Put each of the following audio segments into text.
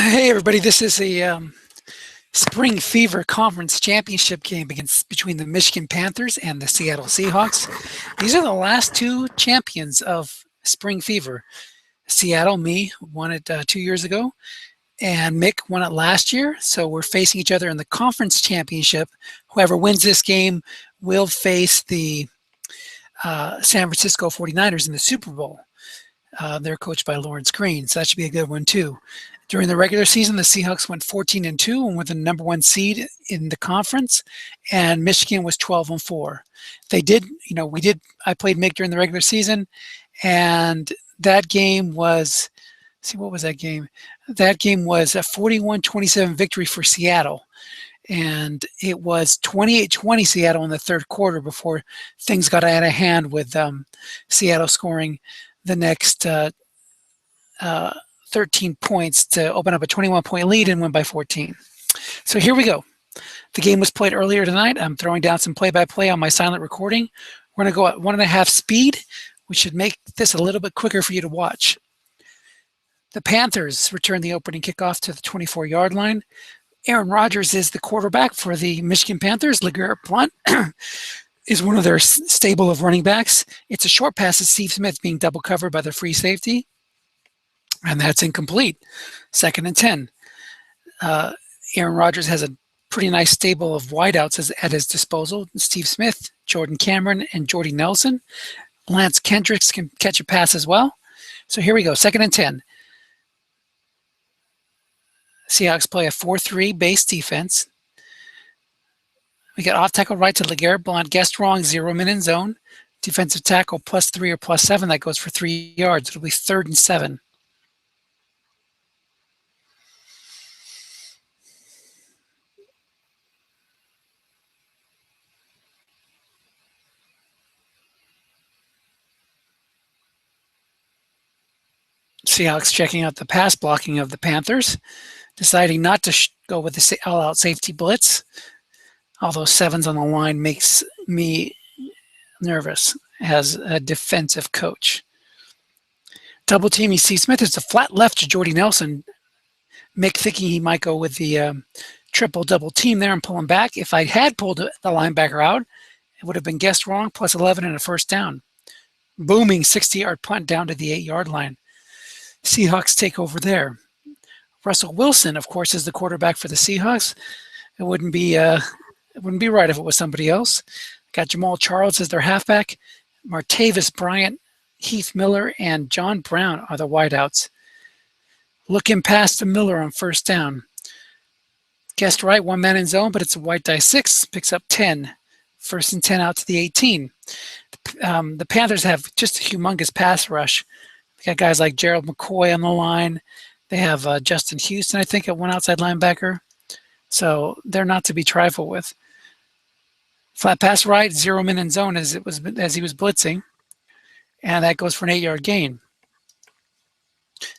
Hey everybody, this is a Spring Fever Conference Championship game between the Michigan Panthers and the Seattle Seahawks. These are the last two champions of Spring Fever. Seattle, me, won it 2 years ago, and Mick won it last year. So we're facing each other in the conference championship. Whoever wins this game will face the San Francisco 49ers in the Super Bowl. They're coached by Lawrence Green, so that should be a good one too. During the regular season, the Seahawks went 14-2 and were the number one seed in the conference, and Michigan was 12-4. I played Mick during the regular season, and that game was, what was that game? That game was a 41-27 victory for Seattle, and it was 28-20 Seattle in the third quarter before things got out of hand with Seattle scoring the next 13 points to open up a 21-point lead and win by 14. So here we go. The game was played earlier tonight. I'm throwing down some play-by-play on my silent recording. We're going to go at 1.5 speed. We should make this a little bit quicker for you to watch. The Panthers return the opening kickoff to the 24-yard line. Aaron Rodgers is the quarterback for the Michigan Panthers. LeGarrette Blount is one of their stable of running backs. It's a short pass to Steve Smith being double covered by the free safety, and that's incomplete. 2nd and 10. Aaron Rodgers has a pretty nice stable of wideouts at his disposal. Steve Smith, Jordan Cameron, and Jordy Nelson. Lance Kendricks can catch a pass as well. So here we go, 2nd and 10. Seahawks play a 4-3 base defense. We got off tackle right to LeGarrette Blount. Guessed wrong, 0 men in zone. Defensive tackle +3 or +7. That goes for 3 yards. It'll be 3rd and 7. Seahawks checking out the pass blocking of the Panthers, deciding not to go with the all-out safety blitz. Although 7's on the line makes me nervous as a defensive coach. Double teaming Steve Smith is a flat left to Jordy Nelson. Mick thinking he might go with the triple double team there and pull him back. If I had pulled the linebacker out, it would have been guessed wrong, +11 and a first down. Booming 60-yard punt down to the 8-yard line. Seahawks take over there. Russell Wilson, of course, is the quarterback for the Seahawks. It wouldn't be right if it was somebody else. Got Jamal Charles as their halfback. Martavis Bryant, Heath Miller, and John Brown are the wideouts. Looking past to Miller on first down. Guessed right, 1 man in zone, but it's a white die 6. Picks up 10. 1st and 10 out to the 18. The Panthers have just a humongous pass rush. They got guys like Gerald McCoy on the line. They have Justin Houston, I think, at one outside linebacker. So they're not to be trifled with. Flat pass right, 0 men in zone as he was blitzing, and that goes for an 8-yard gain.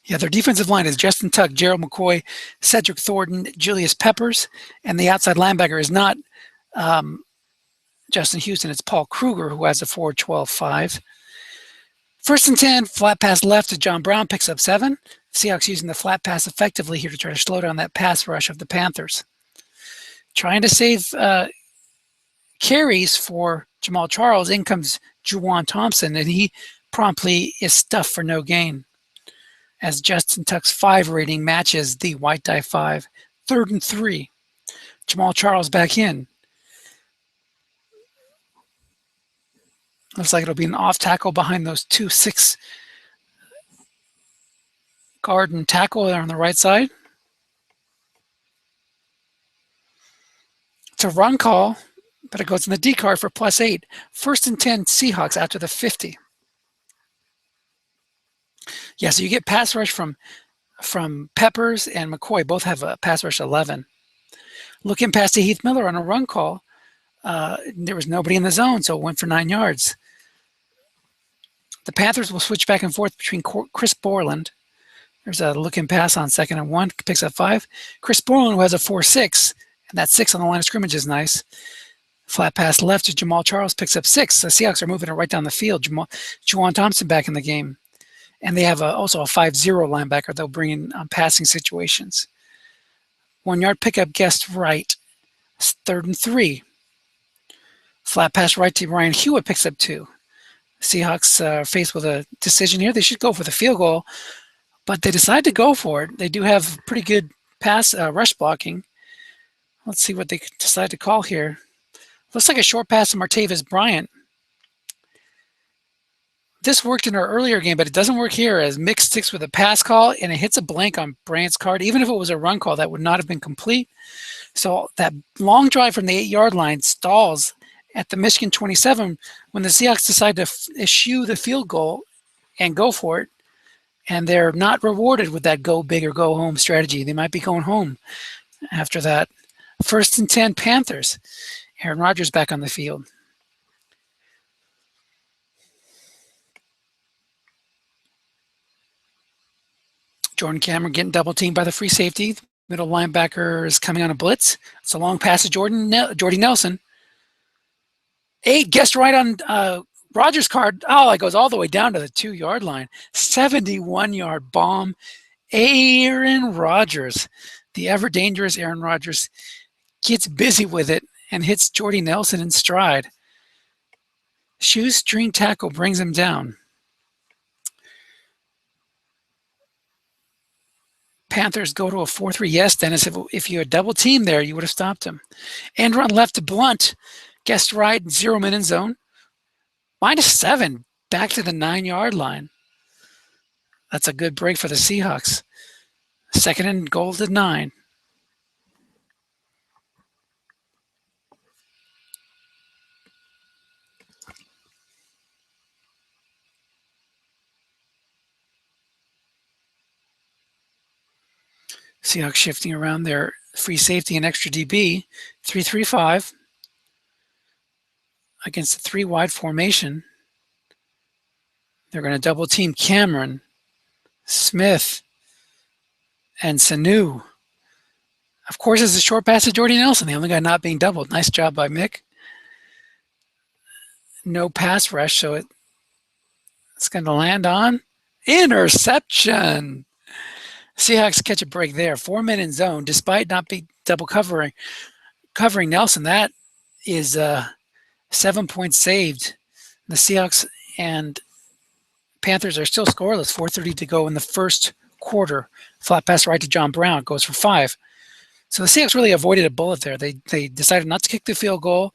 Yeah, their defensive line is Justin Tuck, Gerald McCoy, Cedric Thornton, Julius Peppers, and the outside linebacker is not Justin Houston. It's Paul Kruger, who has a 4.12.5. 1st and 10, flat pass left to John Brown, picks up 7. Seahawks using the flat pass effectively here to try to slow down that pass rush of the Panthers. Trying to save carries for Jamal Charles. In comes Juwan Thompson, and he promptly is stuffed for no gain as Justin Tuck's 5 rating matches the white die 5. 3rd and 3. Jamal Charles back in. Looks like it'll be an off tackle behind those 2 6 guard and tackle there on the right side. It's a run call, but it goes in the D card for +8. 1st and 10 Seahawks after the 50. Yeah, so you get pass rush from Peppers and McCoy. Both have a pass rush 11. Looking past to Heath Miller on a run call. There was nobody in the zone, so it went for 9 yards. The Panthers will switch back and forth between Chris Borland. There's a looking pass on 2nd and 1, picks up 5. Chris Borland, who has a 4.6, and that 6 on the line of scrimmage is nice. Flat pass left to Jamal Charles, picks up 6. The Seahawks are moving it right down the field. Juwan Thompson back in the game. And they have also a 5-0 linebacker they'll bring in on passing situations. 1 yard pickup, guessed right. 3rd and 3. Flat pass right to Ryan Hewitt, picks up 2. Seahawks faced with a decision here. They should go for the field goal, but they decide to go for it. They do have pretty good pass rush blocking. Let's see what they decide to call here. Looks like a short pass to Martavis Bryant. This worked in our earlier game, but it doesn't work here as Mick sticks with a pass call and it hits a blank on Bryant's card. Even if it was a run call, that would not have been complete. So that long drive from the 8-yard line stalls at the Michigan 27 when the Seahawks decide to eschew the field goal and go for it. And they're not rewarded with that go big or go home strategy. They might be going home after that. 1st and 10 Panthers. Aaron Rodgers back on the field. Jordan Cameron getting double teamed by the free safety. Middle linebacker is coming on a blitz. It's a long pass to Jordy Nelson. 8 guessed right on Rodgers' card. Oh, it goes all the way down to the 2-yard line. 71-yard bomb. Aaron Rodgers, the ever dangerous Aaron Rodgers, gets busy with it and hits Jordy Nelson in stride. Shoestring tackle brings him down. Panthers go to a 4-3. Yes, Dennis, if you had double teamed there, you would have stopped him. End run left to Blunt. Guessed right, 0 in zone. -7, back to the 9-yard line. That's a good break for the Seahawks. 2nd and goal to 9. Seahawks shifting around their free safety and extra DB. 3-3-5 against a 3 wide formation. They're going to double team Cameron, Smith, and Sanu. Of course, it's a short pass to Jordy Nelson, the only guy not being doubled. Nice job by Mick. No pass rush, so it's going to land on interception. Seahawks catch a break there. 4 men in zone, despite not being double covering Nelson. That is 7 points saved. The Seahawks and Panthers are still scoreless. 4:30 to go in the first quarter. Flat pass right to John Brown goes for 5. So the Seahawks really avoided a bullet there. They decided not to kick the field goal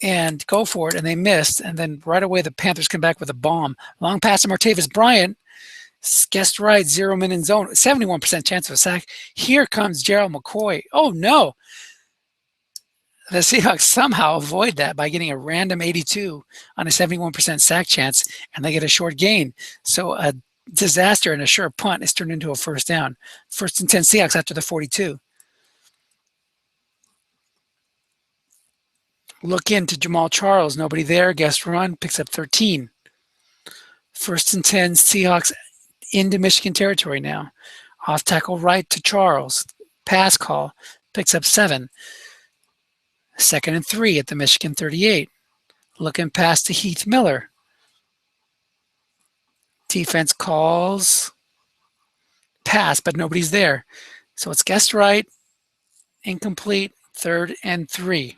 and go for it, and they missed. And then right away the Panthers come back with a bomb. Long pass to Martavis Bryant. Guessed right, 0 men in zone, 71% chance of a sack. Here comes Gerald McCoy. Oh no! The Seahawks somehow avoid that by getting a random 82 on a 71% sack chance, and they get a short gain. So a disaster and a sure punt is turned into a 1st down. 1st and 10 Seahawks after the 42. Look into Jamal Charles. Nobody there. Guessed run. Picks up 13. 1st and 10 Seahawks into Michigan territory now. Off tackle right to Charles. Pass call. Picks up 7. 2nd and 3 at the Michigan 38. Looking past to Heath Miller. Defense calls pass, but nobody's there. So it's guessed right. Incomplete. 3rd and 3.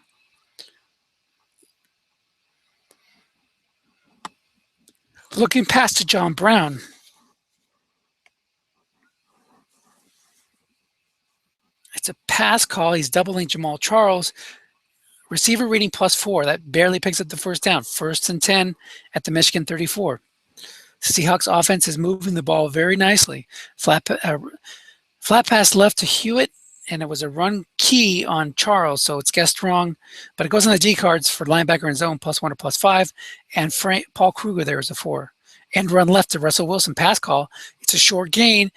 Looking past to John Brown. It's a pass call. He's doubling Jamal Charles. Receiver reading +4. That barely picks up the 1st down. 1st and 10 at the Michigan 34. Seahawks offense is moving the ball very nicely. Flat pass left to Hewitt, and it was a run key on Charles, so it's guessed wrong. But it goes on the G cards for linebacker in zone +1 or +5, and Paul Kruger there is a 4. And run left to Russell Wilson, pass call. It's a short gain.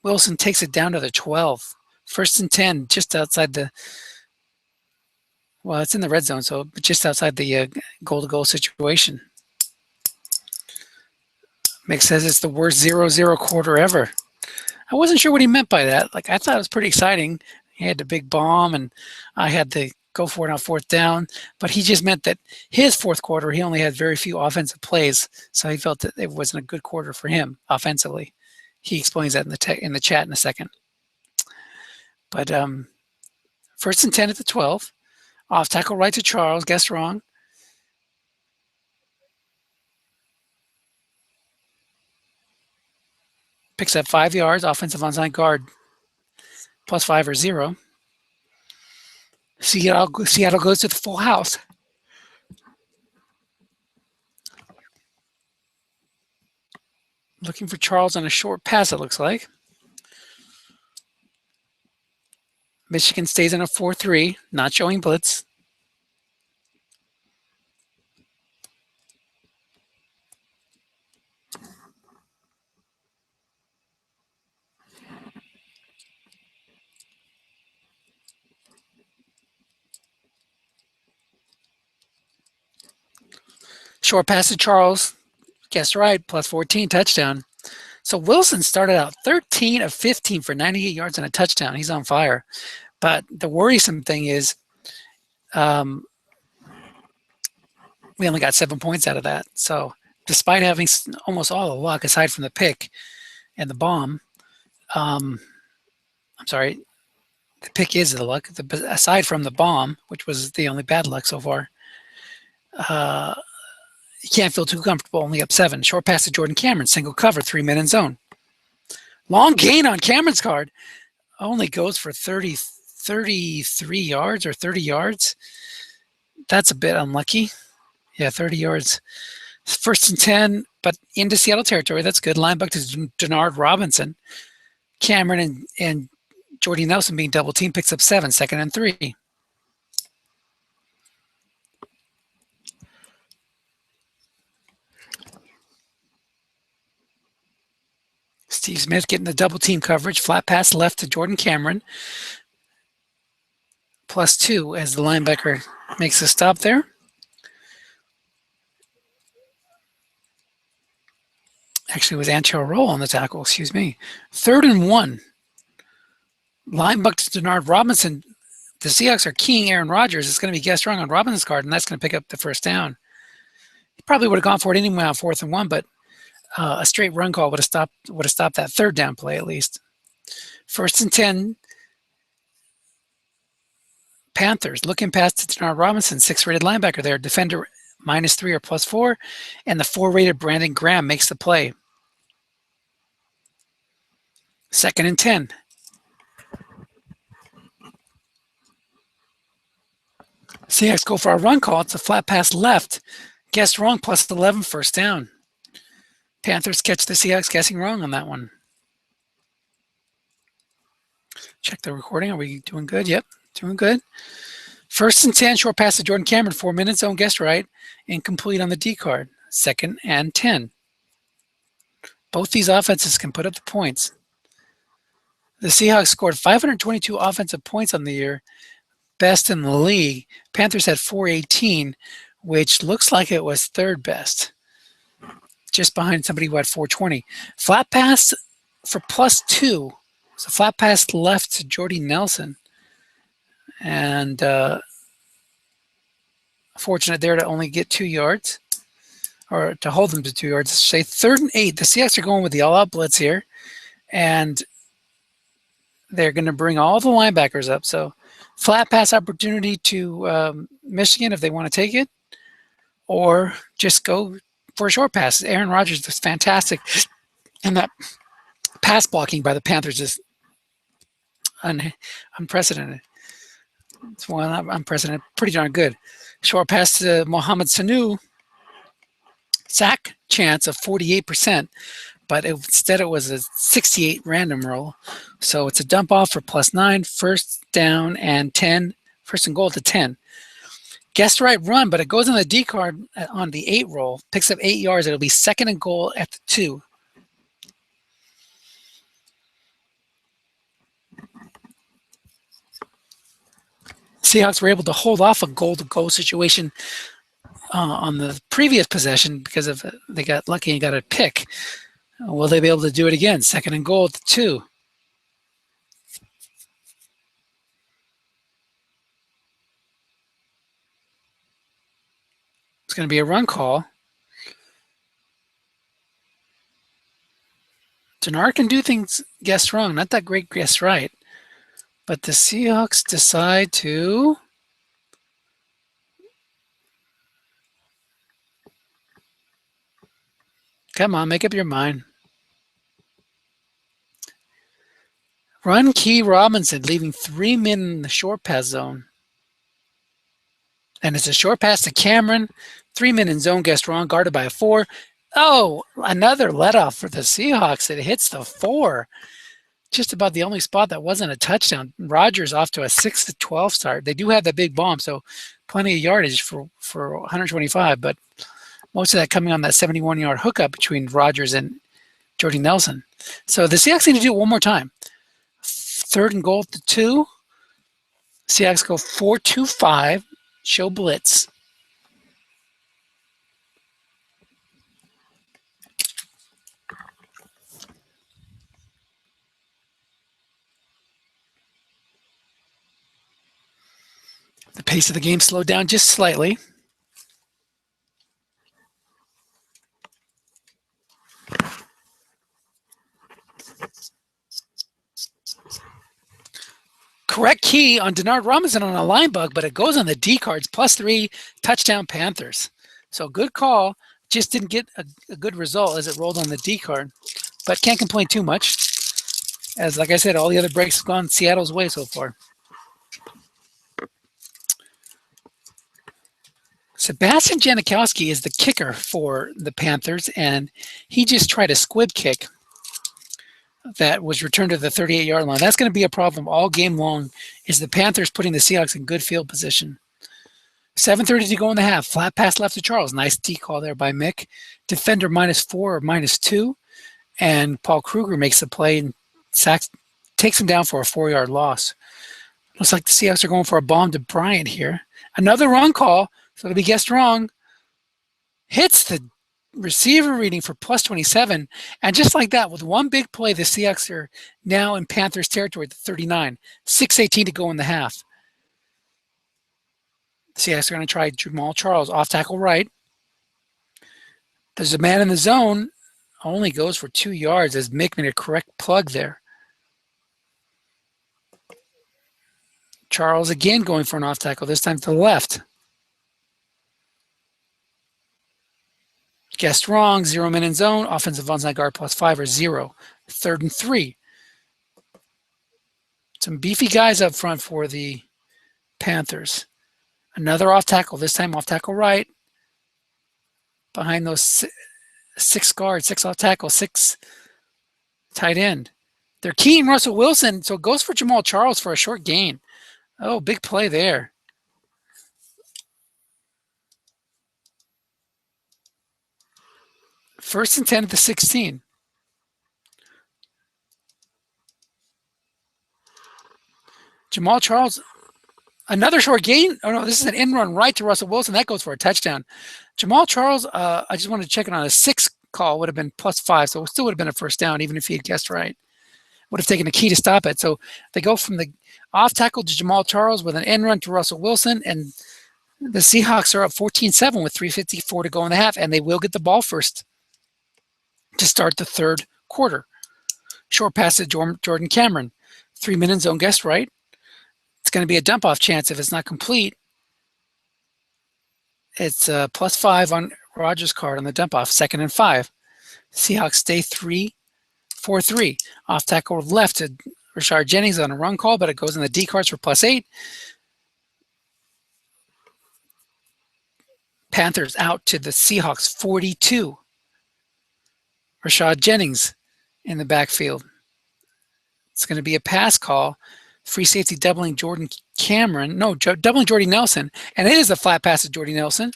Wilson takes it down to the 12. 1st and 10, just outside the, well, it's in the red zone, so just outside the goal-to-goal situation. Mick says it's the worst 0-0 quarter ever. I wasn't sure what he meant by that. Like, I thought it was pretty exciting. He had the big bomb, and I had to go for it on 4th down. But he just meant that his 4th quarter, he only had very few offensive plays, so he felt that it wasn't a good quarter for him offensively. He explains that in the chat in a second. But 1st and 10 at the 12. Off tackle right to Charles. Guessed wrong. Picks up 5 yards. Offensive onside guard +5 or 0. Seattle goes to the full house. Looking for Charles on a short pass, it looks like. Michigan stays in a 4-3, not showing blitz. Short pass to Charles. Guessed right, +14, touchdown. So Wilson started out 13 of 15 for 98 yards and a touchdown. He's on fire. But the worrisome thing is we only got 7 points out of that. So despite having almost all the luck, aside from the pick and the bomb, I'm sorry, the pick is the luck. Aside from the bomb, which was the only bad luck so far, you can't feel too comfortable, only up 7. Short pass to Jordan Cameron, single cover, 3-man in zone. Long gain on Cameron's card. Only goes for 33 yards or 30 yards. That's a bit unlucky. Yeah, 30 yards. 1st and 10, but into Seattle territory. That's good. Linebacker to Denard Robinson. Cameron and Jordy Nelson being double team picks up 7, 2nd and 3. Steve Smith getting the double team coverage. Flat pass left to Jordan Cameron. +2 as the linebacker makes a stop there. Actually, it was Antrell Roll on the tackle, excuse me. 3rd and 1. Linebacker to Denard Robinson. The Seahawks are keying Aaron Rodgers. It's going to be guessed wrong on Robinson's card, and that's going to pick up the 1st down. He probably would have gone for it anyway on 4th and 1, but a straight run call would have stopped that 3rd down play at least. 1st and 10. Panthers looking past to Denard Robinson, 6-rated linebacker there. Defender -3 or +4, and the 4-rated Brandon Graham makes the play. 2nd and 10. Seahawks go for a run call. It's a flat pass left. Guessed wrong, +11, 1st down. Panthers catch the Seahawks guessing wrong on that one. Check the recording. Are we doing good? Yep, doing good. 1st and 10, short pass to Jordan Cameron, 4 minutes zone, guessed right, incomplete on the D card. 2nd and 10. Both these offenses can put up the points. The Seahawks scored 522 offensive points on the year, best in the league. Panthers had 418, which looks like it was 3rd best, just behind somebody who had 420. Flat pass for +2. So flat pass left to Jordy Nelson. And fortunate there to only get 2 yards, or to hold them to 2 yards. Say 3rd and 8. The Seahawks are going with the all-out blitz here, and they're going to bring all the linebackers up. So flat pass opportunity to Michigan if they want to take it, or just go for a short pass. Aaron Rodgers is fantastic, and that pass blocking by the Panthers is unprecedented. It's one unprecedented, pretty darn good. Short pass to Mohamed Sanu. Sack chance of 48%, but instead it was a 68 random roll. So it's a dump off for +9, 1st down and 10, 1st and goal to 10. Guessed right run, but it goes on the D card on the 8 roll, picks up 8 yards. It'll be 2nd and goal at the 2. Seahawks were able to hold off a goal-to-goal situation on the previous possession because of they got lucky and got a pick. Will they be able to do it again? 2nd and goal at the 2. It's going to be a run call. Denard can do things guessed wrong. Not that great guessed right. But the Seahawks decide to come on, make up your mind. Run Key Robinson, leaving 3 men in the short pass zone. And it's a short pass to Cameron. 3 men in zone, guessed wrong, guarded by a 4. Oh, another let off for the Seahawks. It hits the 4. Just about the only spot that wasn't a touchdown. Rodgers off to a 6-12 start. They do have that big bomb, so plenty of yardage for 125, but most of that coming on that 71-yard hookup between Rodgers and Jordy Nelson. So the Seahawks need to do it one more time. 3rd and goal to 2. Seahawks go 4-2-5, show blitz. The pace of the game slowed down just slightly. Correct key on Denard Robinson on a line bug, but it goes on the D cards, +3, touchdown Panthers. So good call. Just didn't get a good result as it rolled on the D card, but can't complain too much. As like I said, all the other breaks have gone Seattle's way so far. Sebastian Janikowski is the kicker for the Panthers, and he just tried a squib kick that was returned to the 38-yard line. That's going to be a problem all game long, is the Panthers putting the Seahawks in good field position. 7:30 to go in the half. Flat pass left to Charles. Nice D call there by Mick. Defender -4 or -2, and Paul Kruger makes the play and takes him down for a 4-yard loss. Looks like the Seahawks are going for a bomb to Bryant here. Another wrong call, so it'll be guessed wrong. Hits the receiver reading for +27, and just like that, with one big play, the Seahawks are now in Panthers territory at the 39. 6:18 to go in the half. The Seahawks are going to try Jamal Charles off tackle right. There's a man in the zone, only goes for 2 yards as Mick made a correct plug there. Charles again going for an off tackle, this time to the left. Guessed wrong, 0 men in zone, offensive onside guard +5 or 0. 3rd and 3. Some beefy guys up front for the Panthers. Another off tackle, this time off tackle right. Behind those 6 guards, 6 off tackle, 6 tight end. They're keying Russell Wilson, so it goes for Jamal Charles for a short gain. Oh, big play there. First and 10 at the 16. Jamal Charles, another short gain. Oh, no, this is an in run right to Russell Wilson. That goes for a touchdown. Jamal Charles, I just wanted to check it on a 6 call, would have been +5, so it still would have been a first down, even if he had guessed right. Would have taken a key to stop it. So they go from the off tackle to Jamal Charles with an end run to Russell Wilson, and the Seahawks are up 14-7 with 3:54 to go in the half, and they will get the ball first to start the 3rd quarter. Short pass to Jordan Cameron. 3 men in zone, guessed right. It's going to be a dump-off chance if it's not complete. It's +5 on Rodgers' card on the dump-off. 2nd and 5. Seahawks stay 4-3. Off tackle left to Rashard Jennings on a run call, but it goes in the D cards for +8. Panthers out to the Seahawks 42. Rashard Jennings in the backfield. It's going to be a pass call. Free safety doubling Jordan Cameron. No, doubling Jordy Nelson. And it is a flat pass to Jordy Nelson.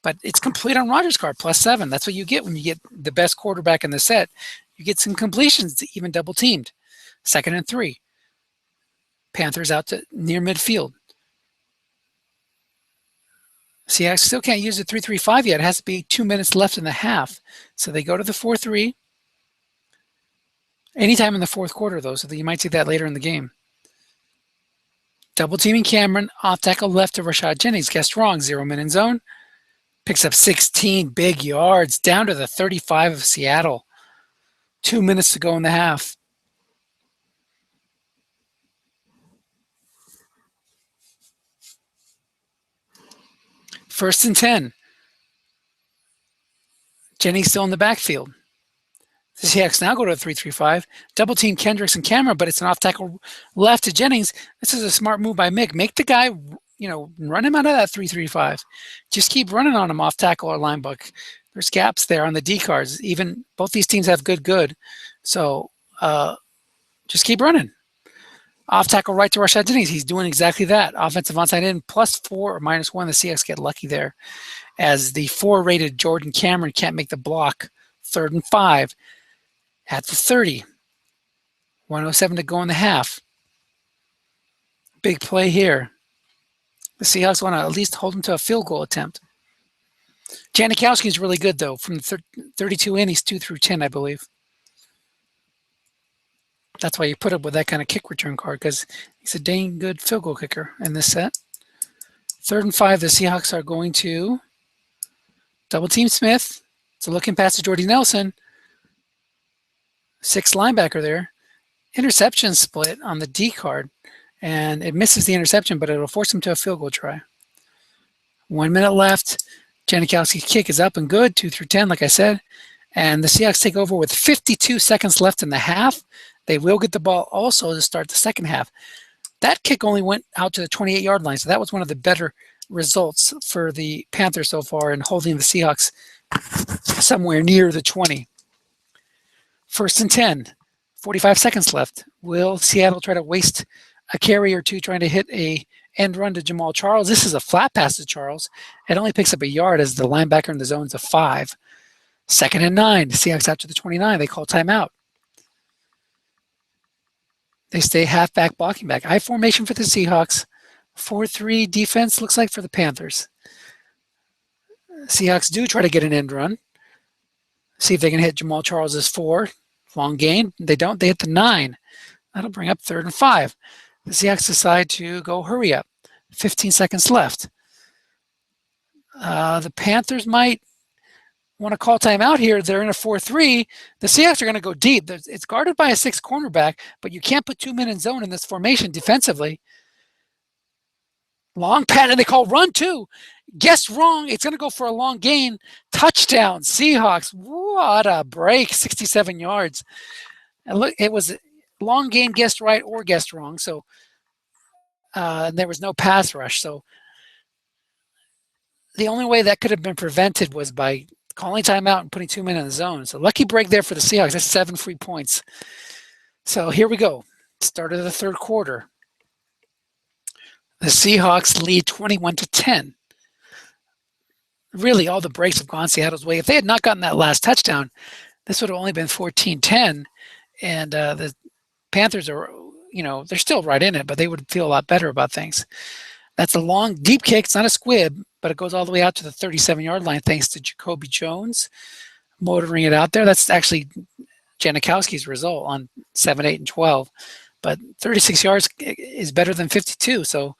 But it's complete on Rodgers' card, +7. That's what you get when you get the best quarterback in the set. You get some completions, even double teamed. 2nd and 3. Panthers out to near midfield. See, I still can't use the 3-3-5 yet. It has to be 2 minutes left in the half. So they go to the 4-3. Anytime in the 4th quarter, though, so that you might see that later in the game. Double teaming Cameron, off tackle left to Rashard Jennings. Guessed wrong, 0 men in zone. Picks up 16 big yards down to the 35 of Seattle. 2 minutes to go in the half. First and 10. Jennings still in the backfield. The Seahawks now go to a 3-3-5. Double team Kendricks and Cameron, but it's an off tackle left to Jennings. This is a smart move by Mick. Make the guy, run him out of that 3-3-5. Just keep running on him off tackle or linebacker. There's gaps there on the D cards. Even both these teams have good. So just keep running. Off tackle right to Rashad Jennings. He's doing exactly that. Offensive onside in +4 or -1. The Seahawks get lucky there as the 4-rated Jordan Cameron can't make the block. 3rd and 5 at the 30. 1:07 to go in the half. Big play here. The Seahawks want to at least hold him to a field goal attempt. Janikowski is really good, though. From the 32 in, he's 2 through 10, I believe. That's why you put up with that kind of kick return card, because he's a dang good field goal kicker in this set. 3rd and 5, the Seahawks are going to double team Smith. It's a looking pass to Jordy Nelson. 6th linebacker there. Interception split on the D card, and it misses the interception, but it'll force him to a field goal try. 1 minute left. Janikowski's kick is up and good, 2 through 10, like I said. And the Seahawks take over with 52 seconds left in the half. They will get the ball also to start the second half. That kick only went out to the 28-yard line, so that was one of the better results for the Panthers so far in holding the Seahawks somewhere near the 20. 1st and 10, 45 seconds left. Will Seattle try to waste a carry or two trying to hit a end run to Jamal Charles? This is a flat pass to Charles. It only picks up a yard as the linebacker in the zone's a 5. 2nd and 9, the Seahawks out to the 29. They call timeout. They stay halfback blocking back. I formation for the Seahawks. 4-3 defense looks like for the Panthers. Seahawks do try to get an end run. See if they can hit Jamal Charles's 4. Long gain. They don't. They hit the 9. That'll bring up 3rd and 5. The Seahawks decide to go hurry up. 15 seconds left. The Panthers might want to call timeout here. They're in a 4-3. The Seahawks are going to go deep. It's guarded by a 6th cornerback, but you can't put 2 men in zone in this formation defensively. Long pass, and they call run too. Guess wrong. It's going to go for a long gain. Touchdown, Seahawks. What a break. 67 yards. And look, it was long gain, guessed right or guessed wrong. So there was no pass rush. So the only way that could have been prevented was by calling timeout and putting 2 men in the zone. So lucky break there for the Seahawks. That's 7 free points. So here we go. Start of the 3rd quarter. The Seahawks lead 21-10. Really, all the breaks have gone Seattle's way. If they had not gotten that last touchdown, this would have only been 14-10. And the Panthers are, they're still right in it, but they would feel a lot better about things. That's a long, deep kick. It's not a squib, but it goes all the way out to the 37-yard line thanks to Jacoby Jones motoring it out there. That's actually Janikowski's result on 7, 8, and 12. But 36 yards is better than 52, so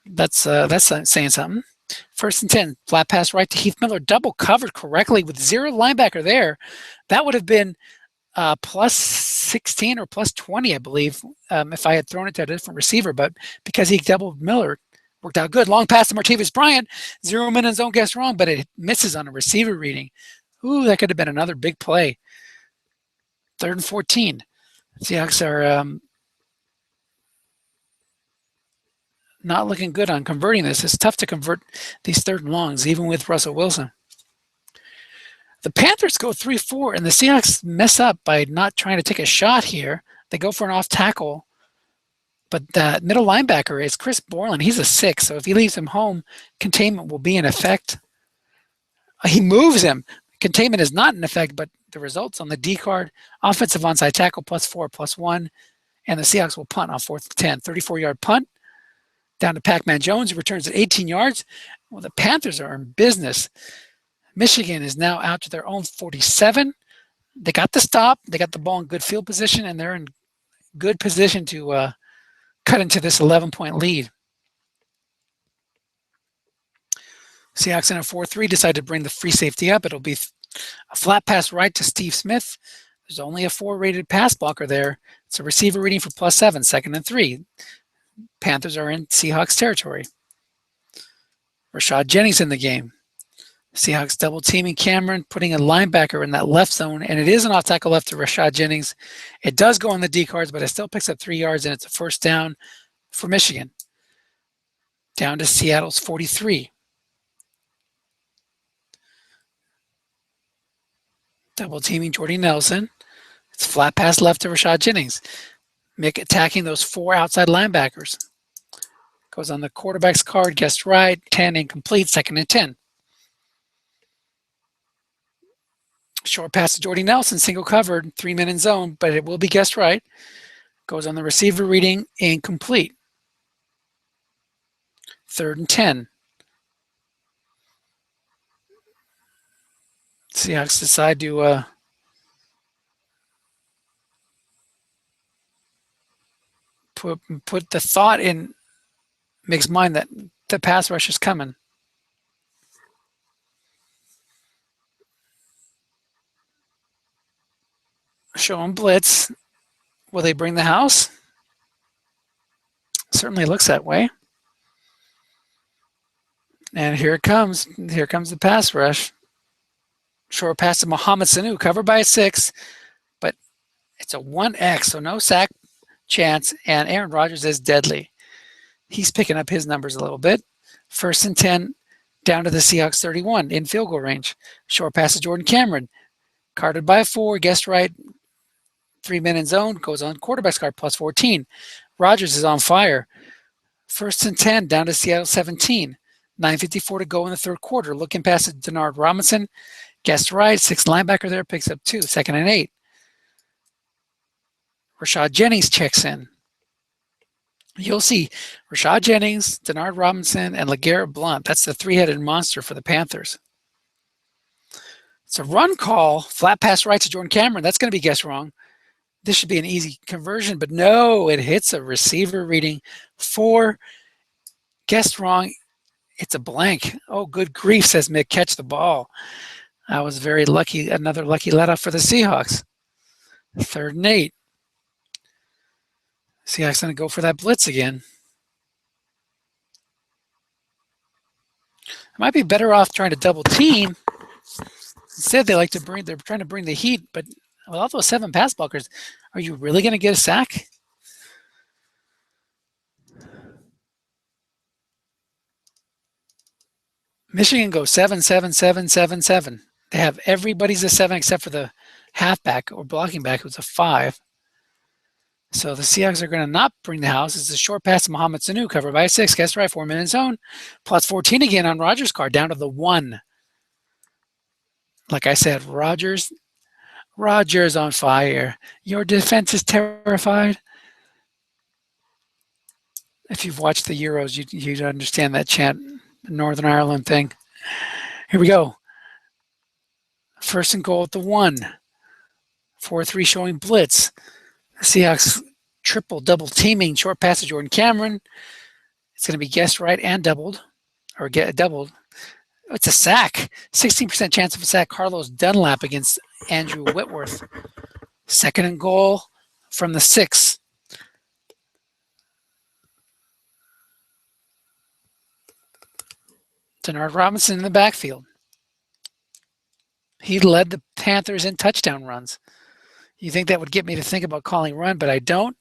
that's saying something. 1st and 10, flat pass right to Heath Miller, double covered correctly with 0 linebacker there. That would have been +16 or +20, I believe, if I had thrown it to a different receiver. But because he doubled Miller, worked out good. Long pass to Martavis Bryant, 0 men in zone, guessed wrong, but it misses on a receiver reading. Ooh, that could have been another big play. 3rd and 14. Seahawks are not looking good on converting this. It's tough to convert these 3rd and longs, even with Russell Wilson. The Panthers go 3-4, and the Seahawks mess up by not trying to take a shot here. They go for an off tackle, but the middle linebacker is Chris Borland. He's a 6, so if he leaves him home, containment will be in effect. He moves him. Containment is not in effect, but the results on the D card, offensive onside tackle +4, +1, and the Seahawks will punt on 4th and 10. 34-yard punt. Down to Pac-Man Jones, who returns at 18 yards. Well, the Panthers are in business. Michigan is now out to their own 47. They got the stop. They got the ball in good field position, and they're in good position to cut into this 11-point lead. Seahawks in a 4-3 decide to bring the free safety up. It'll be a flat pass right to Steve Smith. There's only a 4-rated pass blocker there. It's a receiver reading for +7, 2nd and 3. Panthers are in Seahawks territory. Rashad Jennings in the game. Seahawks double teaming Cameron, putting a linebacker in that left zone, and it is an off tackle left to Rashad Jennings. It does go on the D cards, but it still picks up 3 yards, and it's a first down for Michigan. Down to Seattle's 43. Double teaming Jordy Nelson. It's flat pass left to Rashad Jennings. Mick attacking those 4 outside linebackers. Goes on the quarterback's card, guessed right, 10 incomplete, 2nd and 10. Short pass to Jordy Nelson, single covered, 3-man in zone, but it will be guessed right. Goes on the receiver reading, incomplete. 3rd and 10. Seahawks decide to put the thought in Mick's mind that the pass rush is coming. Show him blitz. Will they bring the house? Certainly looks that way. And here it comes. Here comes the pass rush. Short pass to Mohamed Sanu, covered by a 6, but it's a 1X, so no sack chance, and Aaron Rodgers is deadly. He's picking up his numbers a little bit. 1st and 10, down to the Seahawks 31 in field goal range. Short pass to Jordan Cameron, carded by a 4, guessed right, 3-man in zone, goes on quarterback's card, plus 14. Rodgers is on fire. 1st and 10, down to Seattle 17. 9:54 to go in the 3rd quarter. Looking past it, Denard Robinson, guessed right, 6 linebacker there, picks up 2, 2nd and 8. Rashad Jennings checks in. You'll see Rashad Jennings, Denard Robinson, and LeGarrette Blount. That's the 3-headed monster for the Panthers. It's a run call, flat pass right to Jordan Cameron. That's going to be guessed wrong. This should be an easy conversion, but no, it hits a receiver reading 4. Guessed wrong. It's a blank. Oh, good grief, says Mick. Catch the ball. I was very lucky. Another lucky let off for the Seahawks. 3rd and 8. Seahawks going to go for that blitz again. I might be better off trying to double team. Instead, they're trying to bring the heat, but with all those 7 pass blockers, are you really going to get a sack? Michigan goes 7-7-7-7-7. They have everybody's a 7 except for the halfback or blocking back who's a 5. So the Seahawks are going to not bring the house. It's a short pass to Mohamed Sanu, covered by a 6. Guess right, 4-man in zone. Plus 14 again on Rodgers' card, down to the 1. Like I said, Rodgers on fire. Your defense is terrified. If you've watched the Euros, you'd understand that chant, the Northern Ireland thing. Here we go. 1st and goal at the 1. 4-3 showing blitz. Seahawks double teaming, short pass to Jordan Cameron. It's going to be guessed right and doubled, or get doubled. It's a sack. 16% chance of a sack. Carlos Dunlap against Andrew Whitworth. 2nd and goal from the 6. Denard Robinson in the backfield. He led the Panthers in touchdown runs. You think that would get me to think about calling run, but I don't.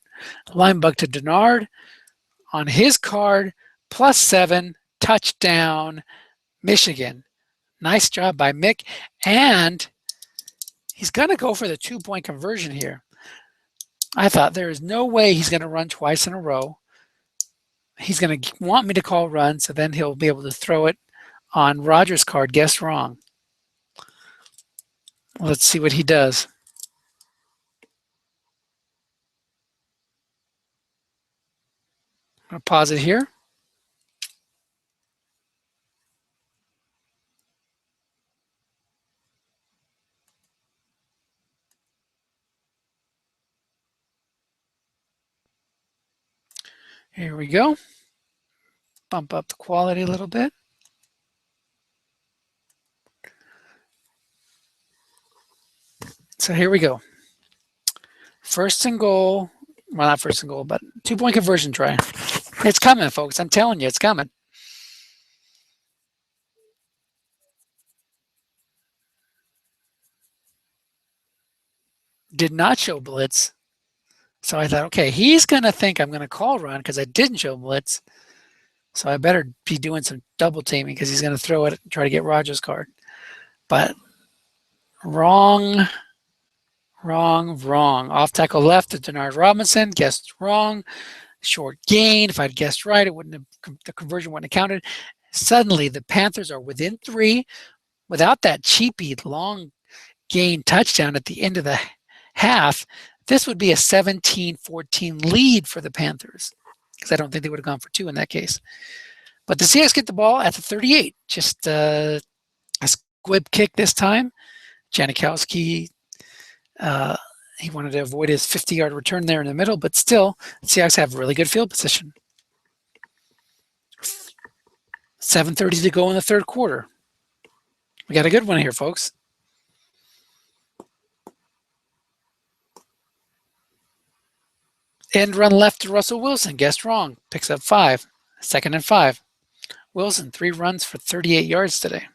Line bug to Denard on his card, plus 7, touchdown, Michigan. Nice job by Mick. And he's going to go for the 2-point conversion here. I thought there is no way he's going to run twice in a row. He's going to want me to call run, so then he'll be able to throw it on Rodgers' card. Guess wrong. Let's see what he does. I'm going to pause it here. Here we go. Bump up the quality a little bit. So here we go. 1st and goal. Well, not 1st and goal, but 2-point conversion try. It's coming, folks. I'm telling you, it's coming. did not show blitz. So I thought, okay, he's going to think I'm going to call run because I didn't show blitz. So I better be doing some double teaming because he's going to throw it and try to get Rogers' card. But wrong. Off tackle left to Denard Robinson. Guessed wrong. Short gain. If I'd guessed right, it wouldn't have, the conversion wouldn't have counted. Suddenly, the Panthers are within 3 without that cheapy long gain touchdown at the end of the half. This would be a 17-14 lead for the Panthers because I don't think they would have gone for 2 in that case. But the Seahawks get the ball at the 38. Just a squib kick this time. Janikowski, he wanted to avoid his 50-yard return there in the middle, but still, the Seahawks have really good field position. 7:30 to go in the third quarter. We got a good one here, folks. End run left to Russell Wilson. Guessed wrong. Picks up 5. 2nd and 5. Wilson, 3 runs for 38 yards today.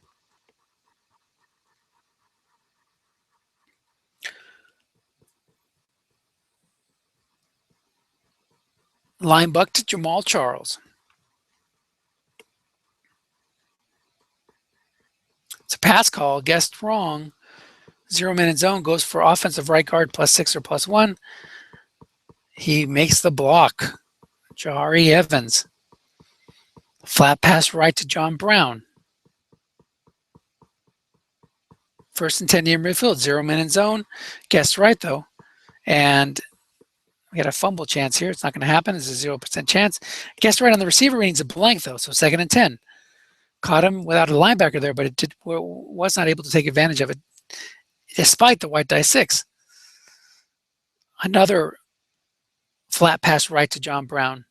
Line buck to Jamal Charles. It's a pass call. Guessed wrong. 0-man zone. Goes for offensive right guard +6 or +1. He makes the block. Jahari Evans. Flat pass right to John Brown. 1st and 10 near midfield. 0-man zone. Guessed right, though. And we got a fumble chance here. It's not going to happen. It's a 0% chance. Guessed right on the receiver reading's a blank, though, so 2nd and 10. Caught him without a linebacker there, but it was not able to take advantage of it, despite the white die 6. Another flat pass right to John Brown.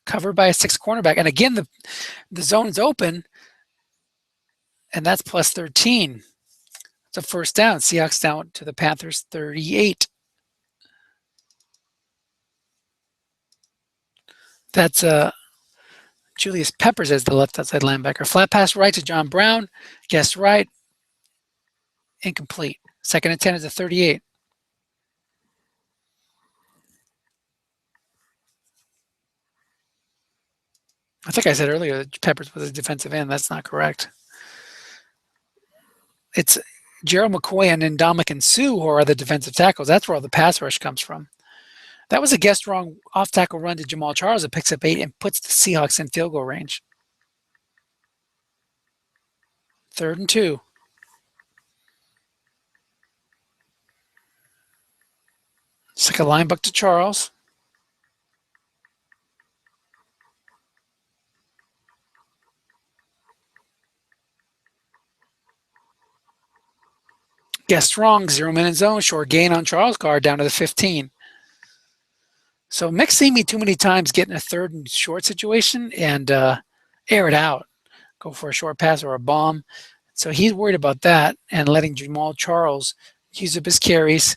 Covered by a 6 cornerback. And again, the zone's open, and that's +13. It's a first down. Seahawks down to the Panthers 38. That's Julius Peppers as the left outside linebacker. Flat pass right to John Brown. Guessed right. Incomplete. 2nd and 10 is a 38. I think I said earlier that Peppers was a defensive end. That's not correct. It's Gerald McCoy and Ndamukong Suh who are the defensive tackles. That's where all the pass rush comes from. That was a guessed wrong off-tackle run to Jamal Charles that picks up 8 and puts the Seahawks in field goal range. 3rd and 2. It's like a line buck to Charles. Guessed wrong, 0-man zone, short gain on Charles' card down to the 15. So Mick's seen me too many times get in a 3rd and short situation and air it out, go for a short pass or a bomb. So he's worried about that and letting Jamal Charles use up his carries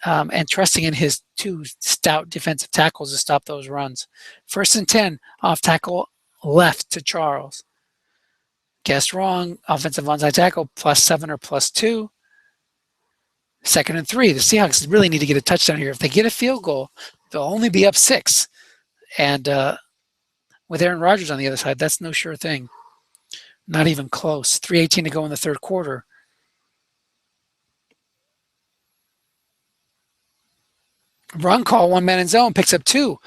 and trusting in his 2 stout defensive tackles to stop those runs. 1st and 10, off tackle left to Charles. Guessed wrong, offensive onside tackle +7 or +2. 2nd and 3. The Seahawks really need to get a touchdown here. If they get a field goal, they'll only be up 6. And with Aaron Rodgers on the other side, that's no sure thing. Not even close. 3:18 to go in the third quarter. Run call, 1-man in zone, picks up 2.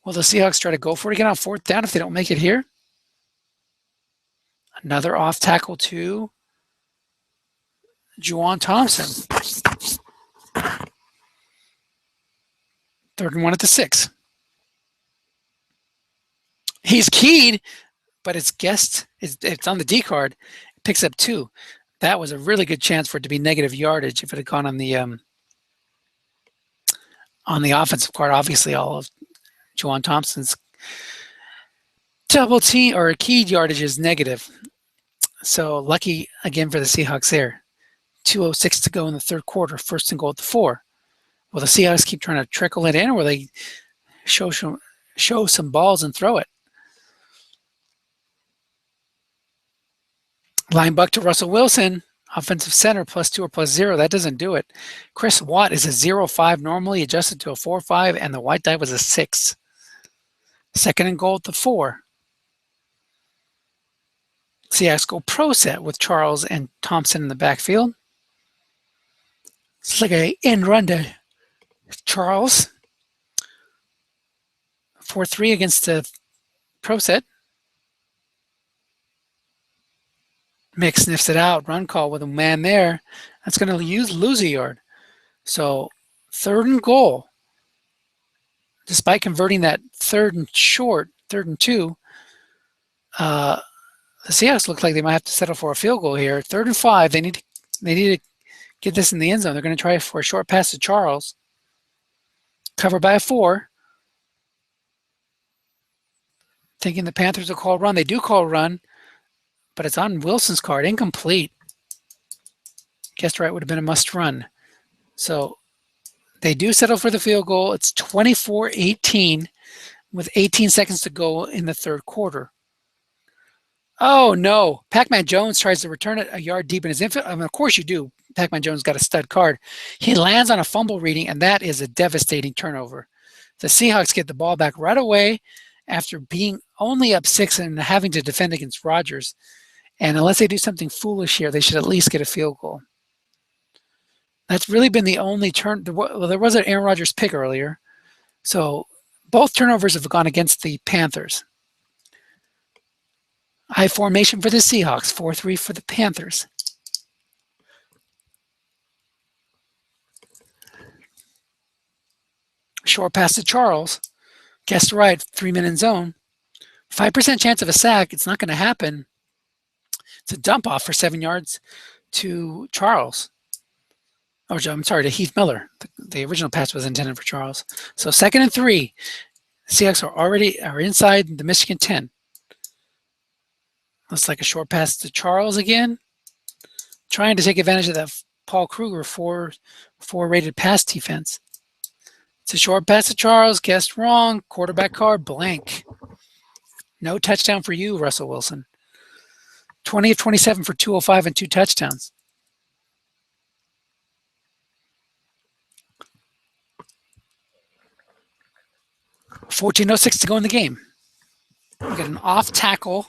Will the Seahawks try to go for it again on 4th down if they don't make it here? Another off tackle to Juwan Thompson. 3rd and 1 at the 6. He's keyed, but it's guessed. It's on the D card. It picks up 2. That was a really good chance for it to be negative yardage if it had gone on the offensive card. Obviously, all of Juwan Thompson's double team or keyed yardage is negative. So lucky again for the Seahawks there. 2:06 to go in the third quarter. 1st and goal at the 4. Will the Seahawks keep trying to trickle it in, or will they show some balls and throw it? Line buck to Russell Wilson. Offensive center +2 or +0. That doesn't do it. Chris Watt is a 0-5 normally, adjusted to a 4-5, and the white die was a 6. Second and goal at the 4. Seahawks go pro set with Charles and Thompson in the backfield. It's like an end run to Charles. 4-3 against the pro set. Mick sniffs it out. Run call with a man there. That's going to lose a yard. So third and goal. Despite converting that third and 2, the Seahawks look like they might have to settle for a field goal here. 3rd and 5. They need to get this in the end zone. They're going to try for a short pass to Charles. Covered by a 4. Thinking the Panthers will call a run. They do call a run, but it's on Wilson's card. Incomplete. Guessed right, would have been a must run. So they do settle for the field goal. It's 24-18 with 18 seconds to go in the 3rd quarter. Oh, no. Pac-Man Jones tries to return it a yard deep in his infield. I mean, of course you do. Pac-Man Jones got a stud card. He lands on a fumble reading, and that is a devastating turnover. The Seahawks get the ball back right away after being only up 6 and having to defend against Rodgers. And unless they do something foolish here, they should at least get a field goal. That's really been the only turn. Well, there was an Aaron Rodgers pick earlier. So both turnovers have gone against the Panthers. High formation for the Seahawks, 4-3 for the Panthers. Short pass to Charles. Guessed right, 3-minute zone. 5% chance of a sack. It's not going to happen. It's a dump off for 7 yards to Charles. Oh, I'm sorry, to Heath Miller. The original pass was intended for Charles. So 2nd and 3. The Seahawks are inside the Michigan 10. Looks like a short pass to Charles again. Trying to take advantage of that Paul Kruger 4 rated pass defense. It's a short pass to Charles. Guessed wrong. Quarterback card blank. No touchdown for you, Russell Wilson. 20 of 27 for 205 and 2 touchdowns. $14:06 to go in the game. We get an off tackle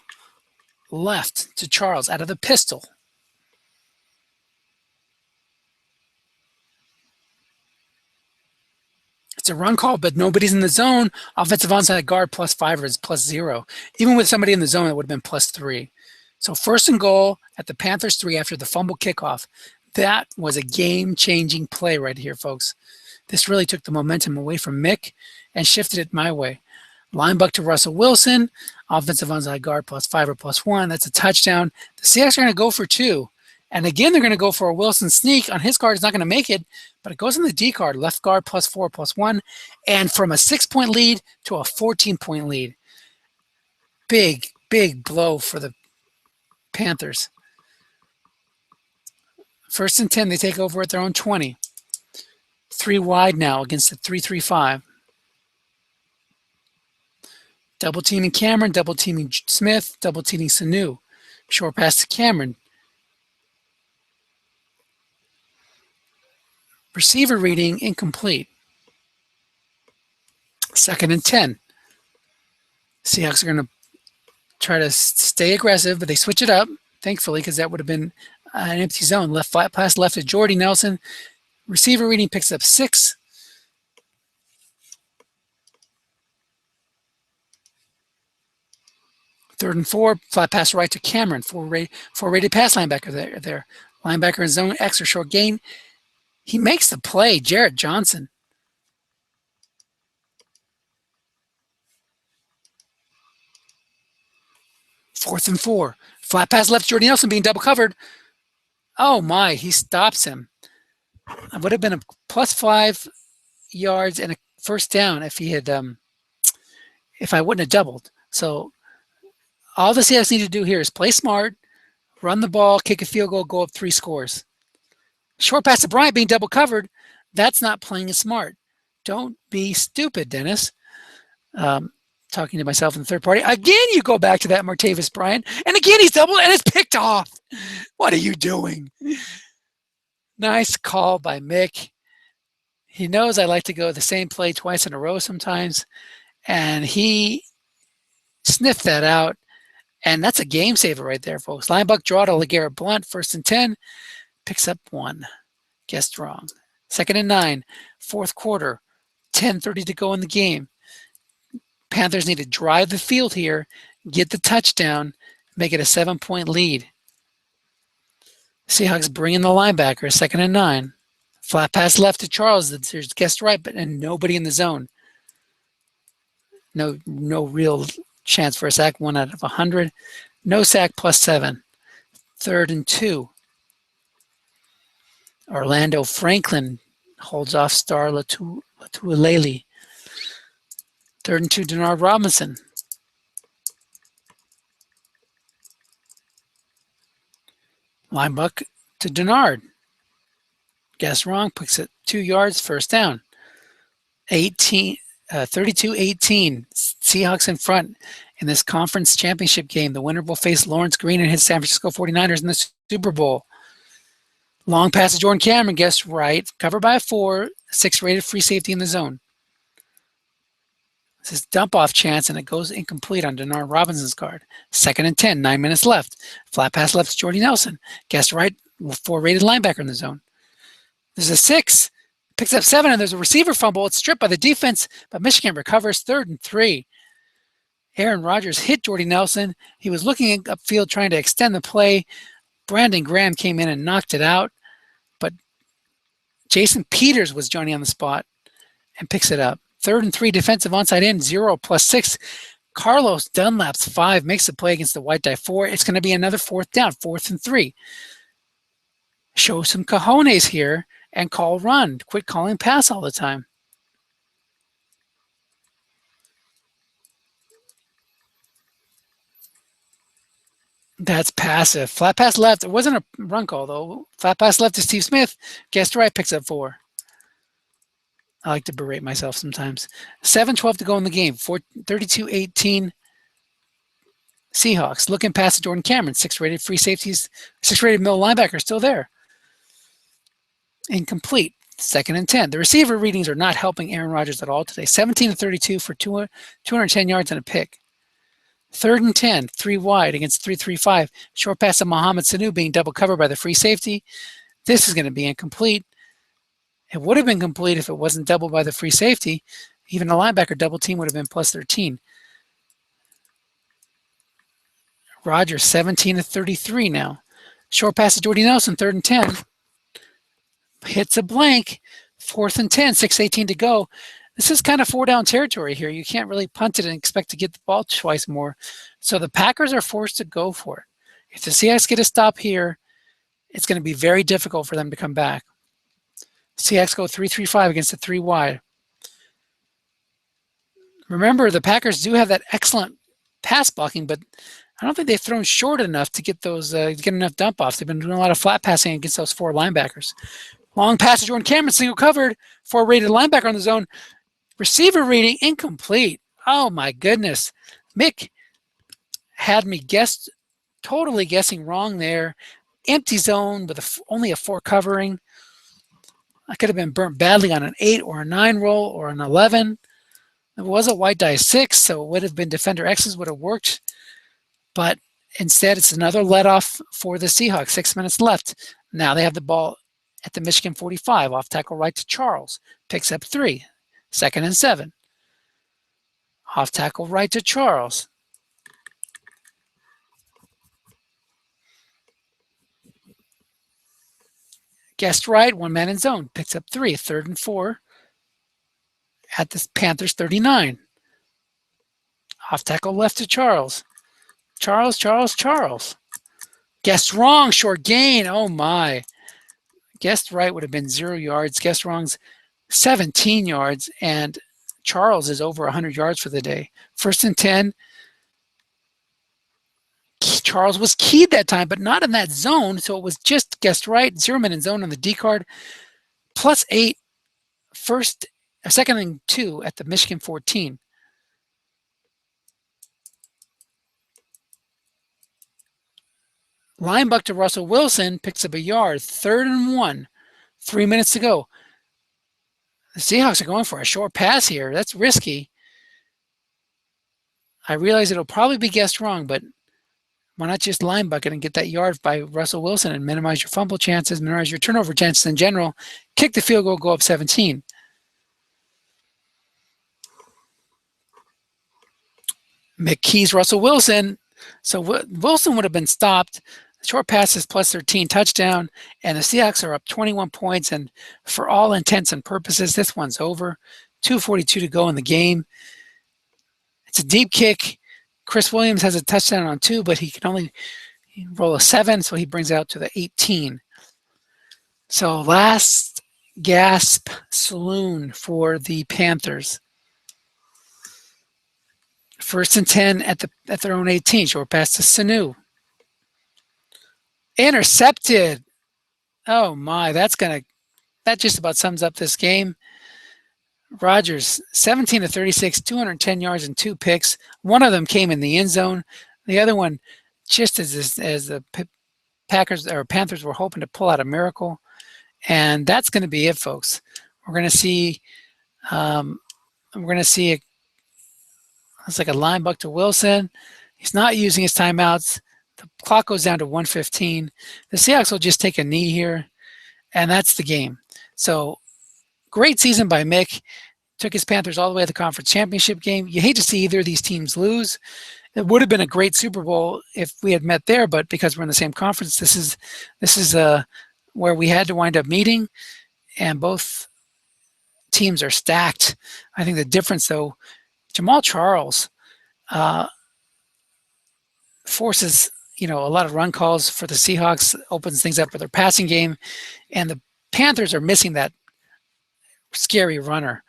left to Charles out of the pistol. It's a run call, but nobody's in the zone. Offensive onside guard +5 is +0. Even with somebody in the zone, it would have been +3. So 1st and goal at the Panthers 3 after the fumble kickoff. That was a game-changing play right here, folks. This really took the momentum away from Mick and shifted it my way. Line buck to Russell Wilson. Offensive onside guard +5 or +1. That's a touchdown. The Seahawks are going to go for 2. And again, they're going to go for a Wilson sneak. On his card, it's not going to make it, but it goes on the D card, left guard +4, +1. And from a 6-point lead to a 14-point lead. Big, big blow for the Panthers. 1st and 10, they take over at their own 20. 3 wide now against the 3-3-5. Double teaming Cameron, double teaming Smith, double teaming Sanu. Short pass to Cameron. Receiver reading incomplete. 2nd and 10. Seahawks are going to try to stay aggressive, but they switch it up, thankfully, because that would have been an empty zone. Left flat pass left to Jordy Nelson. Receiver reading picks up 6. Third and 4, flat pass right to Cameron. 4 rated pass linebacker there. Linebacker in zone X or short gain. He makes the play, Jarrett Johnson. Fourth and 4. Flat pass left, Jordy Nelson being double covered. Oh my, he stops him. It would have been a +5 yards and a first down if he had, if I wouldn't have doubled. So all the Seahawks need to do here is play smart, run the ball, kick a field goal, go up 3 scores. Short pass to Bryant being double covered. That's not playing it smart. Don't be stupid, Dennis. talking to myself in the third party. Again, you go back to that Martavis Bryant, and again he's doubled and it's picked off. What are you doing? Nice call by Mick. He knows I like to go the same play twice in a row sometimes, and he sniffed that out, and that's a game saver right there, folks. Linebuck draw to LeGarrette Blount, 1st and 10, picks up 1. Guessed wrong. 2nd and 9, 4th quarter, 10:30 to go in the game. Panthers need to drive the field here, get the touchdown, make it a 7-point lead. Seahawks bring in the linebacker, 2nd and 9. Flat pass left to Charles. There's guessed right, and nobody in the zone. No real chance for a sack. 1 out of 100. No sack, +7. 3rd and 2. Orlando Franklin holds off star Latualele. 3rd and 2, Denard Robinson. Linebuck to Denard. Guess wrong, picks it 2 yards, 1st down. 32-18. Seahawks in front in this conference championship game. The winner will face Lawrence Green and his San Francisco 49ers in the Super Bowl. Long pass to Jordan Cameron, guessed right. Covered by a 4, 6 rated free safety in the zone. This is dump off chance, and it goes incomplete on Denard Robinson's guard. 2nd and 10, 9 minutes left. Flat pass left to Jordy Nelson. Guessed right, 4 rated linebacker in the zone. There's a 6, picks up 7, and there's a receiver fumble. It's stripped by the defense, but Michigan recovers. 3rd and 3. Aaron Rodgers hit Jordy Nelson. He was looking upfield trying to extend the play. Brandon Graham came in and knocked it out, but Jason Peters was Johnny on the spot and picks it up. 3rd and 3, defensive onside end, 0 +6. Carlos Dunlap's 5 makes the play against the White Die 4. It's going to be another 4th down, 4th and 3. Show some cojones here and call run. Quit calling pass all the time. That's passive. Flat pass left. It wasn't a run call, though. Flat pass left to Steve Smith. Guessed right, picks up 4. I like to berate myself sometimes. 7:12 to go in the game. 32-18 Seahawks. Looking past to Jordan Cameron. 6 rated free safeties. 6 rated middle linebacker still there. Incomplete. 2nd and 10. The receiver readings are not helping Aaron Rodgers at all today. 17-32 for 210 yards and a pick. 3rd and 10, 3 wide against 3-3-5. Short pass to Mohamed Sanu being double covered by the free safety. This is going to be incomplete. It would have been complete if it wasn't doubled by the free safety. Even a linebacker double team would have been +13. Rodgers 17-33 now. Short pass to Jordy Nelson, 3rd and 10. Hits a blank. 4th and 10, 6:18 to go. This is kind of 4-down territory here. You can't really punt it and expect to get the ball twice more. So the Packers are forced to go for it. If the Seahawks get a stop here, it's going to be very difficult for them to come back. Seahawks go 3-3-5 against the 3 wide. Remember, the Packers do have that excellent pass blocking, but I don't think they've thrown short enough to get those get enough dump offs. They've been doing a lot of flat passing against those 4 linebackers. Long pass to Jordan Cameron, single covered, 4 rated linebacker on the zone. Receiver reading incomplete. Oh my goodness. Mick had me totally guessing wrong there. Empty zone with only a 4 covering. I could have been burnt badly on an 8 or a 9 roll or an 11. It was a white die 6, so it would have been defender X's would have worked. But instead, it's another let off for the Seahawks. 6 minutes left. Now they have the ball at the Michigan 45. Off tackle right to Charles. Picks up 3. 2nd and 7. Off tackle right to Charles. Guessed right, 1 man in zone. Picks up 3. 3rd and 4 at the Panthers 39. Off tackle left to Charles. Charles. Guessed wrong, short gain. Oh my. Guessed right would have been 0 yards. Guessed wrong's 17 yards, and Charles is over 100 yards for the day. 1st and 10. Charles was keyed that time, but not in that zone, so it was just guessed right. 0 man in zone on the D card. +8. 2nd and 2 at the Michigan 14. Linebuck to Russell Wilson, picks up a yard, 3rd and 1, 3 minutes to go. The Seahawks are going for a short pass here. That's risky. I realize it'll probably be guessed wrong, but why not just linebuck it and get that yard by Russell Wilson and minimize your fumble chances, minimize your turnover chances in general, kick the field goal, go up 17. McKee's Russell Wilson. So Wilson would have been stopped. Short passes plus 13 touchdown, and the Seahawks are up 21 points. And for all intents and purposes, this one's over. 2:42 to go in the game. It's a deep kick. Chris Williams has a touchdown on 2, but he can only roll a 7, so he brings it out to the 18. So last gasp saloon for the Panthers. 1st and 10 at their own 18. Short pass to Sanu. Intercepted. Oh my, that just about sums up this game. Rodgers, 17 of 36, 210 yards and 2 picks. One of them came in the end zone. The other one, just as the Panthers were hoping to pull out a miracle. And that's going to be it, folks. We're going to see it's like a linebuck to Wilson. He's not using his timeouts. The clock goes down to 1:15. The Seahawks will just take a knee here, and that's the game. So great season by Mick. Took his Panthers all the way to the conference championship game. You hate to see either of these teams lose. It would have been a great Super Bowl if we had met there, but because we're in the same conference, this is where we had to wind up meeting, and both teams are stacked. I think the difference, though, Jamal Charles forces a lot of run calls for the Seahawks, opens things up for their passing game, and the Panthers are missing that scary runner.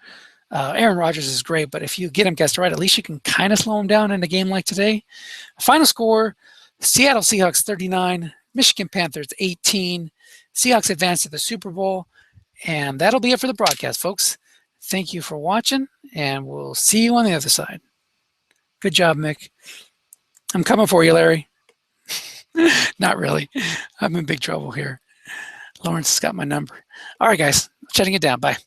Aaron Rodgers is great, but if you get him guessed right, at least you can kind of slow him down in a game like today. Final score, Seattle Seahawks 39, Michigan Panthers 18. Seahawks advance to the Super Bowl, and that'll be it for the broadcast, folks. Thank you for watching, and we'll see you on the other side. Good job, Mick. I'm coming for you, Larry. Not really. I'm in big trouble here. Lawrence has got my number. All right, guys. Shutting it down. Bye.